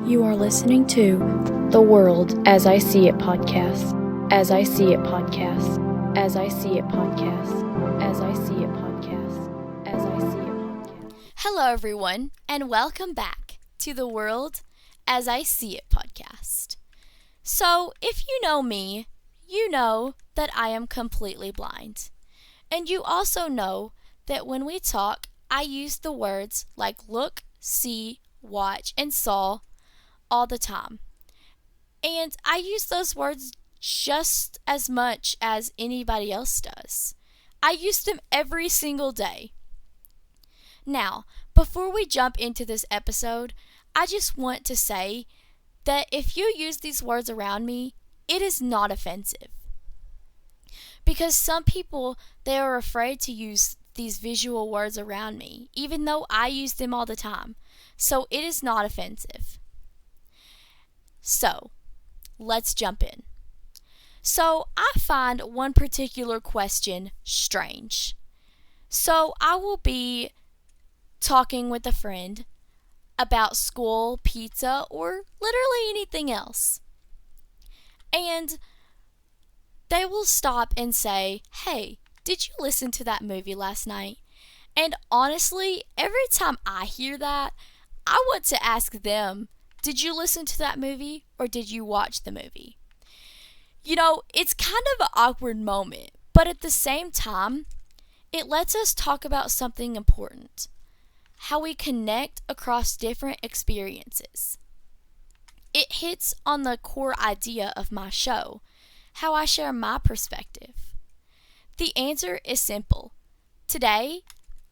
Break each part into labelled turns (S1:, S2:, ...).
S1: You are listening to The World As I See It podcast. As I See It podcast. As I See It podcast. As I See It podcast. As I See It podcast.
S2: Hello, everyone, and welcome back to The World As I See It podcast. So, if you know me, you know that I am completely blind. And you also know that when we talk, I use the words like look, see, watch, and saw all the time. And I use those words just as much as anybody else does. I use them every single day. Now, before we jump into this episode, I just want to say that if you use these words around me, it is not offensive. Because some people, they are afraid to use these visual words around me, even though I use them all the time. So it is not offensive. So, let's jump in. So, I find one particular question strange. So, I will be talking with a friend about school, pizza, or literally anything else. And they will stop and say, "Hey, did you listen to that movie last night?" And honestly, every time I hear that, I want to ask them, did you listen to that movie or did you watch the movie? You know, it's kind of an awkward moment, but at the same time, it lets us talk about something important. How we connect across different experiences. It hits on the core idea of my show, how I share my perspective. The answer is simple. Today,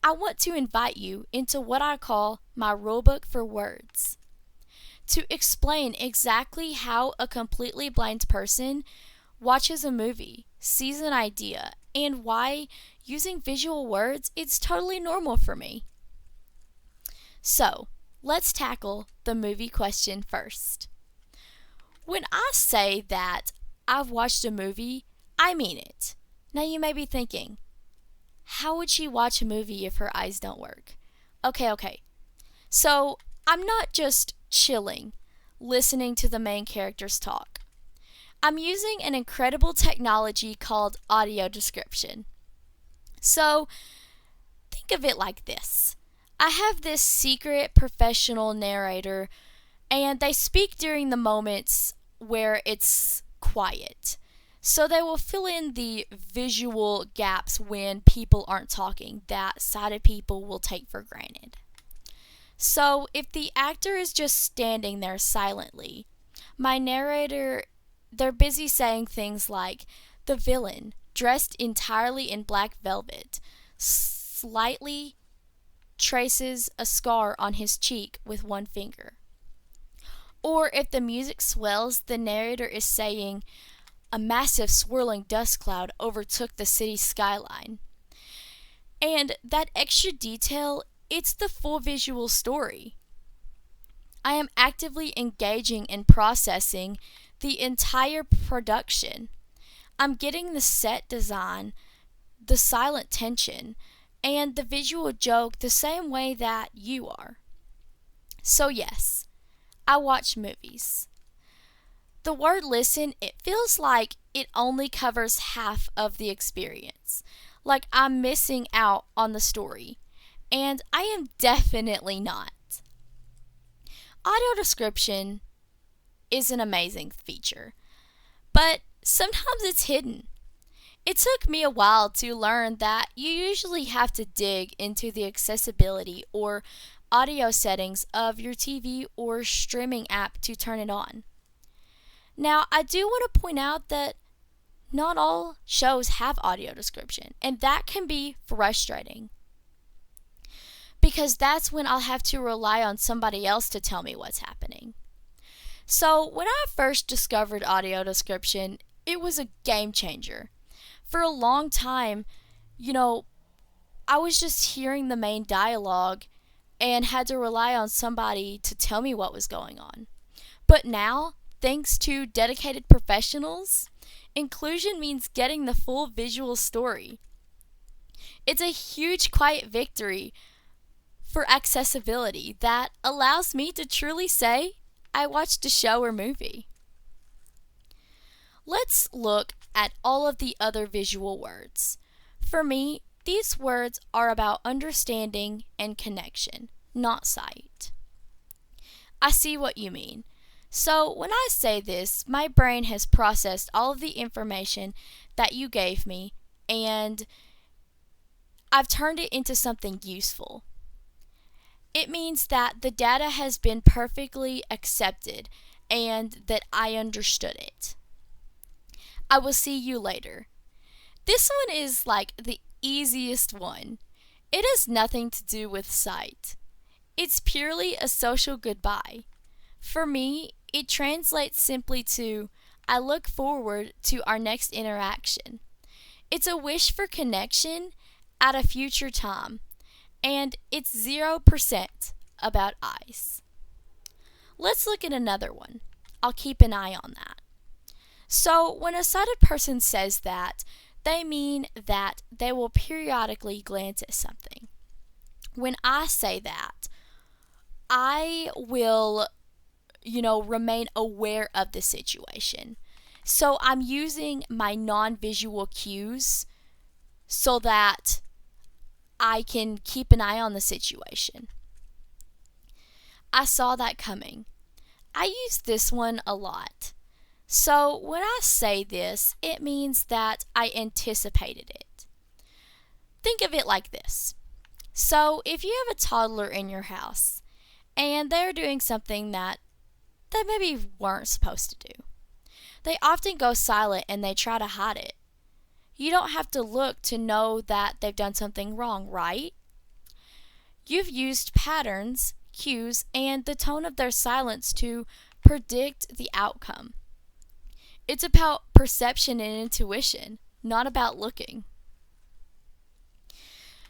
S2: I want to invite you into what I call my rulebook for words. To explain exactly how a completely blind person watches a movie, sees an idea, and why using visual words it's totally normal for me. So, let's tackle the movie question first. When I say that I've watched a movie, I mean it. Now you may be thinking, how would she watch a movie if her eyes don't work? Okay. So, I'm not just chilling, listening to the main characters talk. I'm using an incredible technology called audio description. So, think of it like this. I have this secret professional narrator, and they speak during the moments where it's quiet. So they will fill in the visual gaps when people aren't talking that sighted people will take for granted. So if the actor is just standing there silently, my narrator, they're busy saying things like, the villain, dressed entirely in black velvet, slightly traces a scar on his cheek with one finger. Or if the music swells, the narrator is saying, a massive swirling dust cloud overtook the city skyline. And that extra detail, it's the full visual story. I am actively engaging and processing the entire production. I'm getting the set design, the silent tension, and the visual joke the same way that you are. So yes, I watch movies. The word listen, it feels like it only covers half of the experience. Like I'm missing out on the story. And I am definitely not. Audio description is an amazing feature, but sometimes it's hidden. It took me a while to learn that you usually have to dig into the accessibility or audio settings of your TV or streaming app to turn it on. Now, I do want to point out that not all shows have audio description, and that can be frustrating. Because that's when I'll have to rely on somebody else to tell me what's happening. So, when I first discovered audio description, it was a game changer. For a long time, I was just hearing the main dialogue and had to rely on somebody to tell me what was going on. But now, thanks to dedicated professionals, inclusion means getting the full visual story. It's a huge quiet victory for accessibility that allows me to truly say, I watched a show or movie. Let's look at all of the other visual words. For me, these words are about understanding and connection, not sight. I see what you mean. So when I say this, my brain has processed all of the information that you gave me and I've turned it into something useful. It means that the data has been perfectly accepted and that I understood it. I will see you later. This one is like the easiest one. It has nothing to do with sight. It's purely a social goodbye. For me, it translates simply to, I look forward to our next interaction. It's a wish for connection at a future time, and it's 0% about eyes. Let's look at another one. I'll keep an eye on that. So, when a sighted person says that, they mean that they will periodically glance at something. When I say that, I will, remain aware of the situation. So I'm using my non-visual cues so that I can keep an eye on the situation. I saw that coming. I use this one a lot. So when I say this, it means that I anticipated it. Think of it like this. So if you have a toddler in your house and they're doing something that they maybe weren't supposed to do, they often go silent and they try to hide it. You don't have to look to know that they've done something wrong, right? You've used patterns, cues, and the tone of their silence to predict the outcome. It's about perception and intuition, not about looking.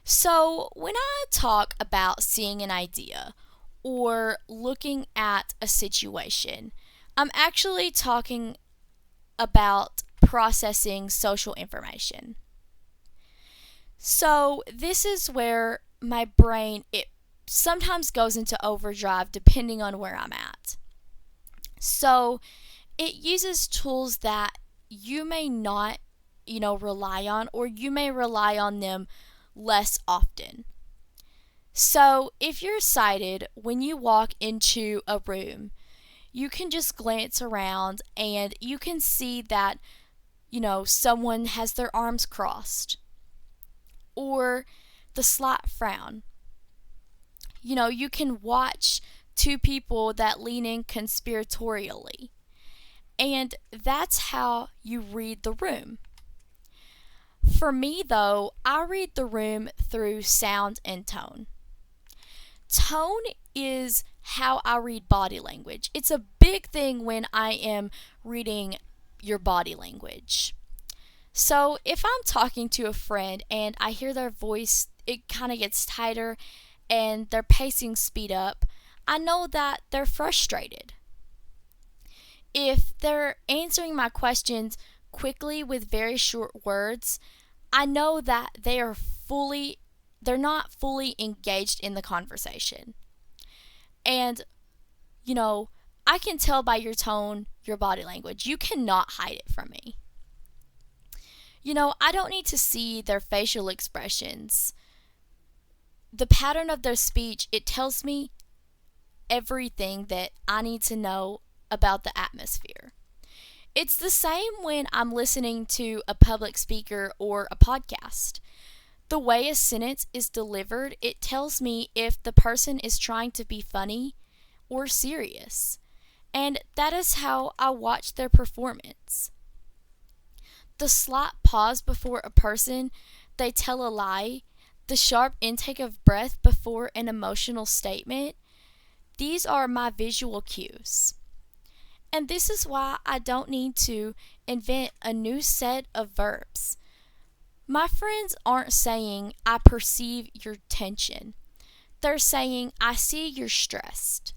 S2: So, when I talk about seeing an idea or looking at a situation, I'm actually talking about processing social information. So, this is where my brain, it sometimes goes into overdrive depending on where I'm at. So, it uses tools that you may not, rely on, or you may rely on them less often. So, if you're sighted, when you walk into a room, you can just glance around and you can see that, someone has their arms crossed, or the slight frown. You can watch two people that lean in conspiratorially. And that's how you read the room. For me, though, I read the room through sound and tone. Tone is how I read body language. It's a big thing when I am reading your body language. So if I'm talking to a friend and I hear their voice, it kind of gets tighter and their pacing speed up, I know that they're frustrated. If they're answering my questions quickly with very short words, I know that they're not fully engaged in the conversation. And, I can tell by your tone, your body language. You cannot hide it from me. I don't need to see their facial expressions. The pattern of their speech, it tells me everything that I need to know about the atmosphere. It's the same when I'm listening to a public speaker or a podcast. The way a sentence is delivered, it tells me if the person is trying to be funny or serious. And that is how I watch their performance. The slight pause before a person, they tell a lie, the sharp intake of breath before an emotional statement, these are my visual cues. And this is why I don't need to invent a new set of verbs. My friends aren't saying, I perceive your tension. They're saying, I see you're stressed.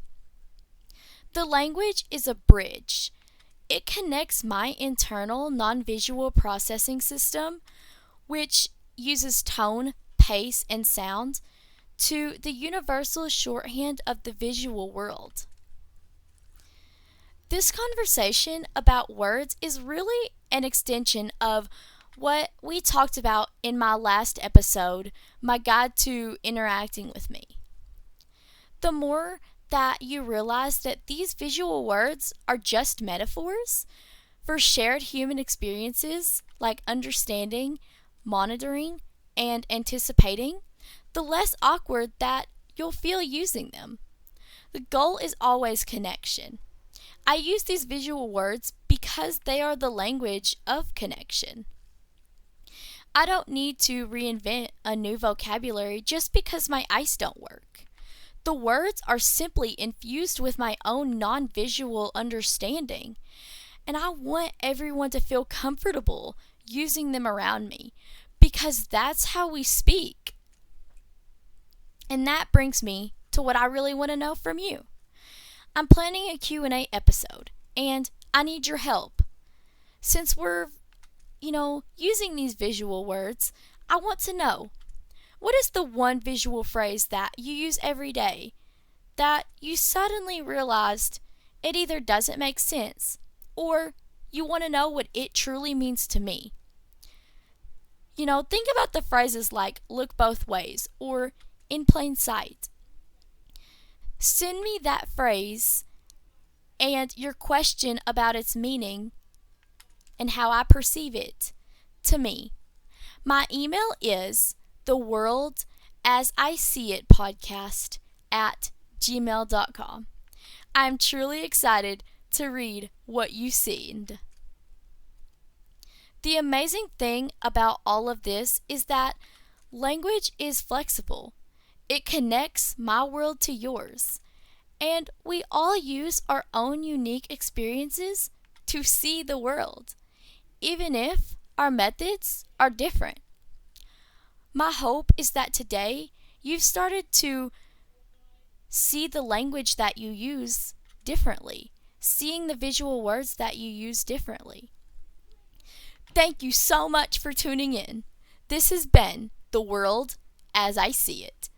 S2: The language is a bridge. It connects my internal non-visual processing system, which uses tone, pace, and sound, to the universal shorthand of the visual world. This conversation about words is really an extension of what we talked about in my last episode, my guide to interacting with me. The more that you realize that these visual words are just metaphors for shared human experiences like understanding, monitoring, and anticipating, the less awkward that you'll feel using them. The goal is always connection. I use these visual words because they are the language of connection. I don't need to reinvent a new vocabulary just because my eyes don't work. The words are simply infused with my own non-visual understanding, and I want everyone to feel comfortable using them around me because that's how we speak. And that brings me to what I really want to know from you. I'm planning a Q&A episode, and I need your help. Since we're, using these visual words, I want to know, what is the one visual phrase that you use every day that you suddenly realized it either doesn't make sense or you want to know what it truly means to me? Think about the phrases like look both ways or in plain sight. Send me that phrase and your question about its meaning and how I perceive it to me. My email is theworldasIseeitpodcast@gmail.com. I'm truly excited to read what you send. The amazing thing about all of this is that language is flexible. It connects my world to yours, and we all use our own unique experiences to see the world, even if our methods are different. My hope is that today you've started to see the language that you use differently, seeing the visual words that you use differently. Thank you so much for tuning in. This has been The World as I See It.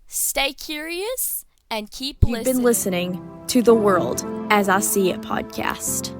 S2: Stay curious and keep listening.
S1: You've been listening to the World as I See It podcast.